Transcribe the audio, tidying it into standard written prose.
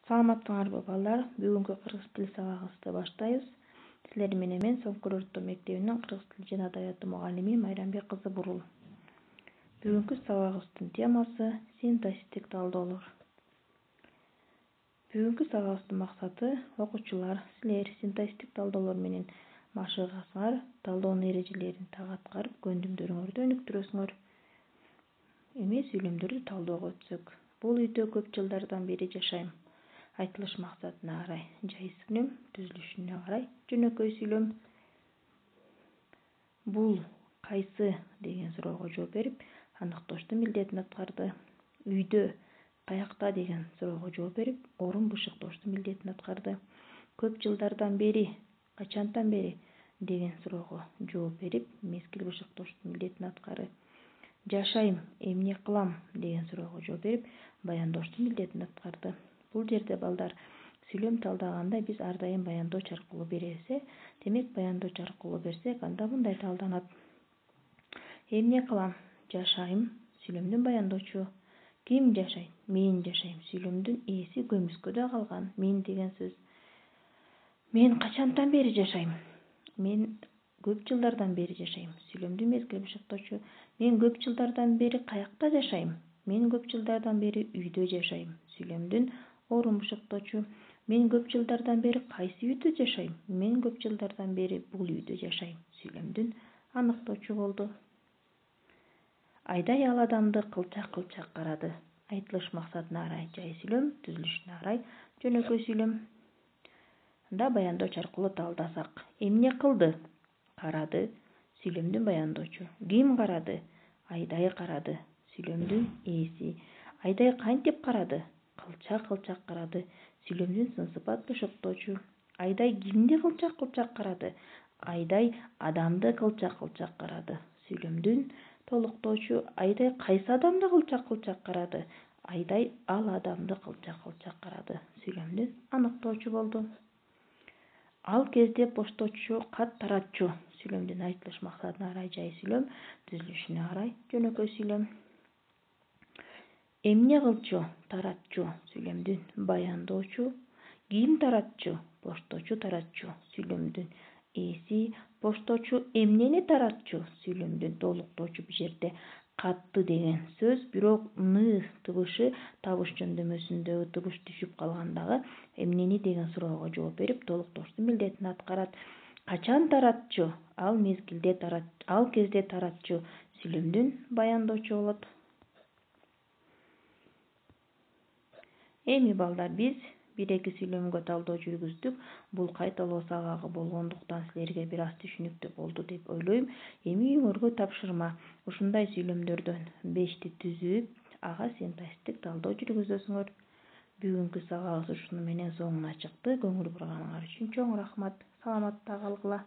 Саламаттыңарбы балдар? Бүгүнкү кыргыз тил сабагыбызды баштайбыз. Силер менен мен Соңкор орто мектебинин кыргыз тили жана адабияты мугалими Майрамбек кызы Бурул. Бүгүнкү сабагыбыздын темасы синтаксистик талдоолор. Бүгүнкү сабагыбыздын максаты окуучулар силер синтаксистик талдоолор менен машыгасыңар, талдоонун эрежелерин так аткарып, көндүмдөрүңөрдү өнүктүрөсүңөр. Эми сүйлөмдөрдү талдөөгө өтсөк. Бул үйдө көп жылдардан бери жашайм. Айтылыш максатына карай жай сүйлөм, түзүлүшүнө карай жөнөкөй сүйлөм. Бул кайсы деген суроого жооп берип, аныктооштун милдетин аткарды. Үйдө каякта деген суроого жооп берип, орун бышыктооштун милдетин аткарды. Көп жылдардан бери, качантан бери деген суроого жооп берип, мезгил бышыктооштун милдетин аткарды. Жашайм, эмне кылам деген суроого жооп берип, баяндооштун милдетин аткарды. Бул жерде балдар сүйлөм талдаганда биз ар дайым баяндооч аркылуу беребиз. Демек баяндооч аркылуу берсек, анда мындай талданат. Эмне кылам? Жашайм, сүйлөмдүн баяндоочу. Ким жашайт? Мен жашайм. Сүйлөмдүн ээси көмүскөдө калган. Мен деген сөз. Мен качантан бери жашайм? Мен көп жылдардан бери жашайм. Сүйлөмдүн мезгил бышыктоочу. Мен көп жылдардан бери каякта жашайм? Мен көп жылдардан бери үйдө жашайм. Сүйлөмдүн орун бышыктоочу. Мен көп жылдардан бери кайсы үйдө жашайм? Мен көп жылдардан бери бул үйдө жашайм. Сүйлөмдүн аныктоочу болду. Айдай ал адамды кылчак-кылчак карады. Айтылыш максатына карай жай сүйлөм, түзүлүшүнө карай жөнөкөй сүйлөм. Анда баяндооч аркылуу талдасак. Эмне кылды? Карады. Сүйлөмдүн баяндоочу. Ким карады? Айдай карады. Сүйлөмдүн ээси. Айдай кантип карады? Кылчак-кылчак карады. Сүйлөмдүн сын-сыпат бышыктоочу. Айдай кимди кылчак-кылчак карады? Айдай адамды кылчак-кылчак карады. Сүйлөмдүн толуктоочу. Айдай кайсы адамды кылчак-кылчак карады? Айдай ал адамды кылчак-кылчак карады. Сүйлөмдүн аныктоочу болду. Ал кезде пошточу кат таратчу. Сүйлөмдүн айтылыш максатына карай жай сүйлөм, түзүлүшүнө карай жөнөкөй сүйлөм. Эмне кылчу? Таратчу. Сүйлөмдүн баяндоочу. Ким таратчу? Пошточу таратчу. Сүйлөмдүн ээси. Пошточу эмнени таратчу? Сүйлөмдүн толуктоочу. Бул жерде катты деген сөз, бирок ны тыбышы табыш жөндөмөсүндөгү тыбыш түшүп калгандагы эмнени деген суроого жооп берип, толуктоочтун милдетин аткарат. Качан таратчу? Ал мезгилде ал кезде таратчу. Сүйлөмдүн баяндоочу болот. Эми балдар биз 1-2 сүйлөмгө талдоо жүргүздүк. Бул кайталоо сабагы болгондуктан силерге бир аз түшүнүктүү болду деп ойлойм. Эми үйүңөргө тапшырма. Ушундай сүйлөмдөрдөн 5ти түзүп, ага синтаксистик талдоо жүргүзөсүңөр. Бүгүнкү сабагыбыз ушуну менен соңуна чыкты. Көңүл бурганыңар үчүн чоң рахмат. Саламатта калгыла.